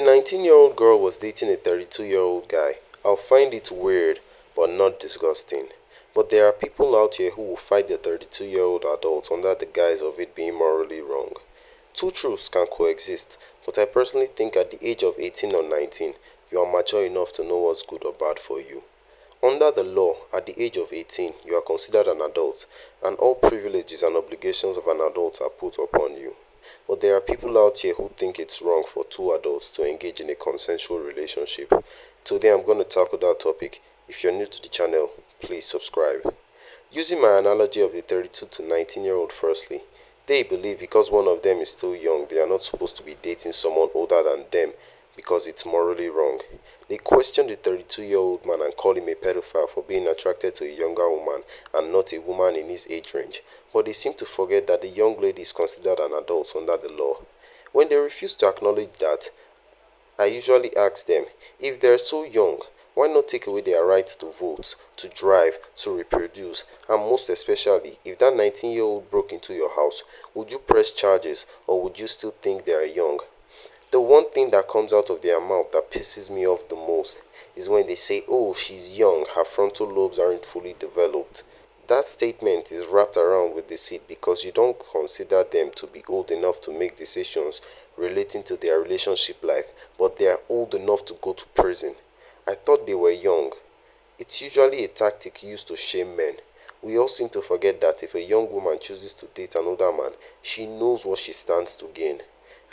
If a 19-year-old girl was dating a 32-year-old guy, I'll find it weird but not disgusting. But there are people out here who will fight the 32-year-old adult under the guise of it being morally wrong. Two truths can coexist, but I personally think at the age of 18 or 19, you are mature enough to know what's good or bad for you. Under the law, at the age of 18, you are considered an adult, and all privileges and obligations of an adult are put upon you. But there are people out here who think it's wrong for two adults to engage in a consensual relationship. Today I'm going to tackle that topic. If you're new to the channel, please subscribe. Using my analogy of the 32 to 19-year-old firstly, they believe because one of them is still young, they are not supposed to be dating someone older than them because it's morally wrong. They question the 32-year-old man and call him a pedophile for being attracted to a younger woman and not a woman in his age range. But they seem to forget that the young lady is considered an adult under the law. When they refuse to acknowledge that, I usually ask them, if they're so young, why not take away their rights to vote, to drive, to reproduce, and most especially, if that 19-year-old broke into your house, would you press charges or would you still think they are young? The one thing that comes out of their mouth that pisses me off the most is when they say, oh, she's young, her frontal lobes aren't fully developed. That statement is wrapped around with deceit because you don't consider them to be old enough to make decisions relating to their relationship life, but they are old enough to go to prison. I thought they were young. It's usually a tactic used to shame men. We all seem to forget that if a young woman chooses to date an older man, she knows what she stands to gain.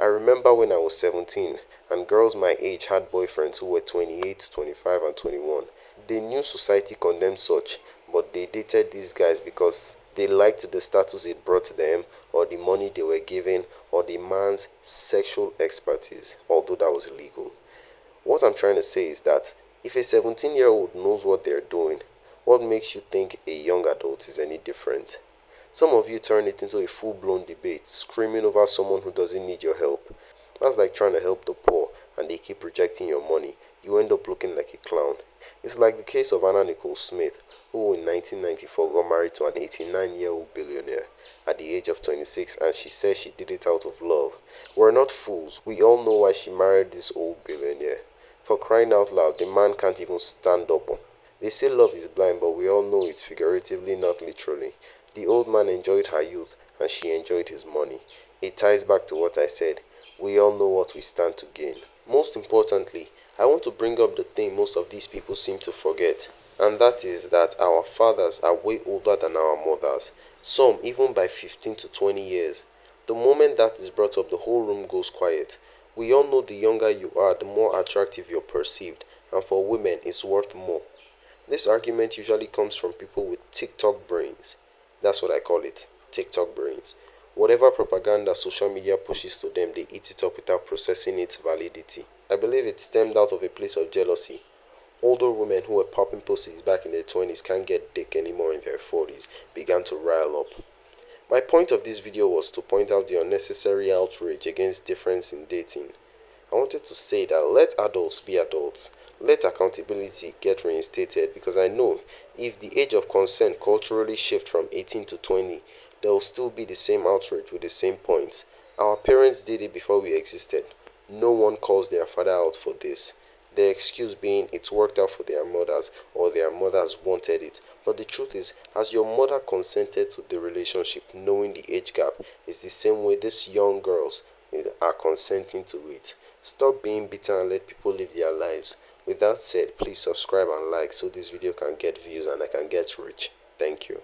I remember when I was 17 and girls my age had boyfriends who were 28, 25 and 21. They knew society condemned such, but they dated these guys because they liked the status it brought to them or the money they were given or the man's sexual expertise, although that was illegal. What I'm trying to say is that if a 17-year-old knows what they're doing, what makes you think a young adult is any different? Some of you turn it into a full-blown debate, screaming over someone who doesn't need your help. That's like trying to help the poor and they keep rejecting your money. You end up looking like a clown. It's like the case of Anna Nicole Smith, who in 1994 got married to an 89-year-old billionaire at the age of 26 and she says she did it out of love. We're not fools. We all know why she married this old billionaire. For crying out loud, the man can't even stand up. They say love is blind, but we all know it's figuratively, not literally. The old man enjoyed her youth and she enjoyed his money. It ties back to what I said. We all know what we stand to gain. Most importantly, I want to bring up the thing most of these people seem to forget, and that is that our fathers are way older than our mothers, some even by 15 to 20 years. The moment that is brought up, the whole room goes quiet. We all know the younger you are, the more attractive you're perceived, and for women, it's worth more. This argument usually comes from people with TikTok brains. That's what I call it, TikTok brains. Whatever propaganda social media pushes to them, they eat it up without processing its validity. I believe it stemmed out of a place of jealousy. Older women who were popping pussies back in their 20s can't get dick anymore in their 40s began to rile up. My point of this video was to point out the unnecessary outrage against difference in dating. I wanted to say that let adults be adults. Let accountability get reinstated because I know if the age of consent culturally shift from 18 to 20, there will still be the same outrage with the same points. Our parents did it before we existed. No one calls their father out for this. The excuse being it's worked out for their mothers or their mothers wanted it. But the truth is, as your mother consented to the relationship knowing the age gap, is the same way these young girls are consenting to it. Stop being bitter and let people live their lives. With that said, please subscribe and like so this video can get views and I can get rich. Thank you.